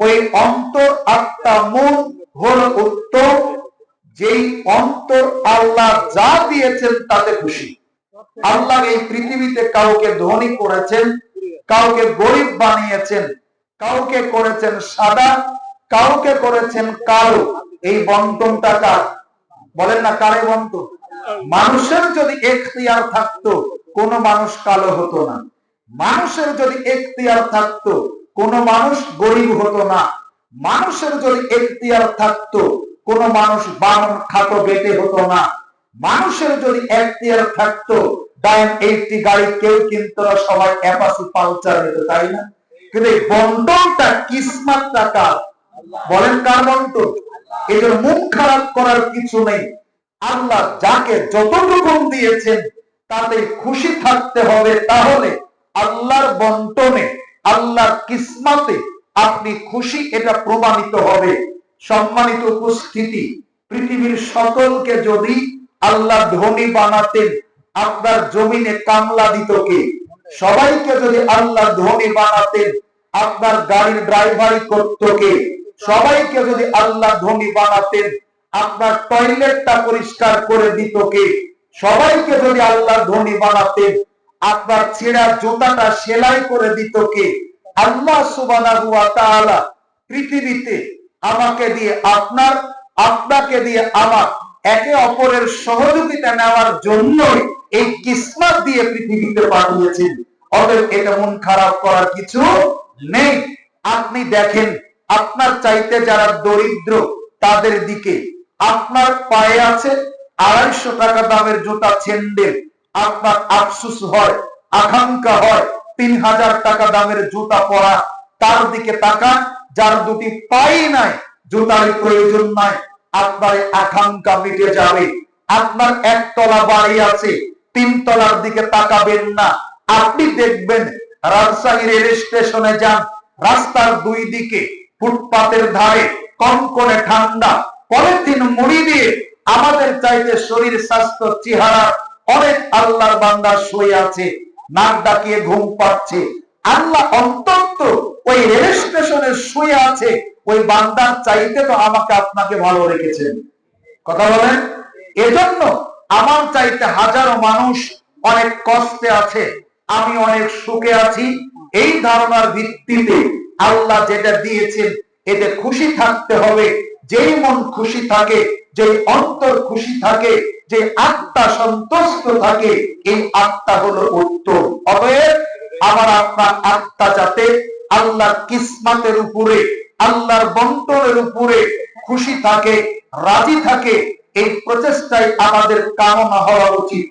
ওই অন্তর আত্মা মন হলো উত্তম, যেই অন্তর আল্লাহ যা দিয়েছেন তাতে খুশি। আল্লাহ এই পৃথিবীতে কাউকে ধনী করেছেন, কাউকে গরিব বানিয়েছেন, কাউকে করেছেন সাদা, কাউকে করেছেন কালো। এই বন্টনটা কার? বলেন না, কারে বন্টন? মানুষের যদি এখতিয়ার থাকতো কোন মানুষ কালো হতো না, মানুষের যদি এখতিয়ার থাকতো কোন মানুষ গরিব হতো না, মানুষের যদি এখতিয়ার থাকতো কোন মানুষ বামন খাটো বেটে হতো না, মানুষের যদি এখতিয়ার থাকতো ডাইন 80 গাড়ি কেউ কিনতো না, সবাই অ্যাপাচি পালসার নিত, তাই না? কিন্তু এই বন্টনটা কিসমতটা কার? বলেন কার বন্টন? এদের মন খারাপ করার কিছু নেই। আল্লাহ যাকে যতটুকু দিয়েছেন তাতে খুশি থাকতে হবে। তাহলে আল্লাহর বন্টনে, আল্লাহর কিসমতে আপনি খুশি, এটা প্রমাণিত হবে। সম্মানিত উপস্থিতি, পৃথিবীর সকলকে যদি আল্লাহ ধনী বানাতেন, আপনার জমিনে কামলা দিত কে? সবাইকে যদি আল্লাহ ধনী বানাতেন, আপনার গাড়ির ড্রাইভারি করত কে? সবাইকে যদি আল্লাহ ধনী বানাতেন, আপনার টয়লেটটা পরিষ্কার করে দিত কে? সবাইকে যদি আল্লাহ ধনী বানাতেন, আপনার ছেঁড়া জুতাটা সেলাই করে দিত কে? আল্লাহ সুবহানাহু ওয়া তাআলা পৃথিবীতে আমাকে দিয়ে আপনার, আপনাকে দিয়ে আমার, একে অপরের সহযোগিতা নেওয়ার জন্য এই কিসমত দিয়ে পৃথিবীতে পাঠিয়েছেন। অতএব এটা মন খারাপ করার কিছু নেই। আপনি দেখেন, আপনার চাইতে যারা দরিদ্র তাদের দিকে, আপনার পায়ে আছে 250 টাকা দামের জুতা ছেন্ডেল, আপনার আফসোস হয়, আকাঙ্ক্ষা হয় 3000 টাকা দামের জুতা পরা। তার দিকে তাকান যার দুটি পাই নাই, জুতার প্রয়োজন নাই, আপনার আকাঙ্ক্ষা মিটে যাবে। আপনার একতলা বাড়ি আছে, 3 তলার দিকে তাকাবেন না। আপনি দেখবেন রাজশাহী রেল স্টেশনে যান, রাস্তার 2 দিকে ফুটপাতের ধারে কনকনে ঠান্ডা, পলিথিন মুড়ি দিয়ে আমাদের চাইতে শরীর স্বাস্থ্য চেহারা অনেক আল্লাহর বান্দা শুয়ে আছে, নাক ডাকিয়ে ঘুম পাচ্ছে। আল্লাহ অন্তত ওই রেল স্টেশনে শুয়ে আছে, ওই বান্দার চাইতে তো আমাকে আপনাকে ভালো রেখেছেন। কথা বলেন? এজন্য আমার চাইতে হাজারো মানুষ অনেক কষ্টে আছে, আমি অনেক সুখে আছি। এই ধারণার ভিত্তিতে আল্লাহ যেটা দিয়েছেন এতে খুশি থাকতে হবে। যেই মন খুশি থাকে, যে অন্তর খুশি থাকে, যে আত্মা সন্তুষ্ট থাকে, এই আত্মা হলো উত্তম। অতএব আমার আপনার আত্মা যাতে আল্লাহর কিসমতের উপরে, আল্লাহর বন্টনের উপরে খুশি থাকে, রাজি থাকে, এই প্রচেষ্টাই আমাদের কামনা হওয়া উচিত।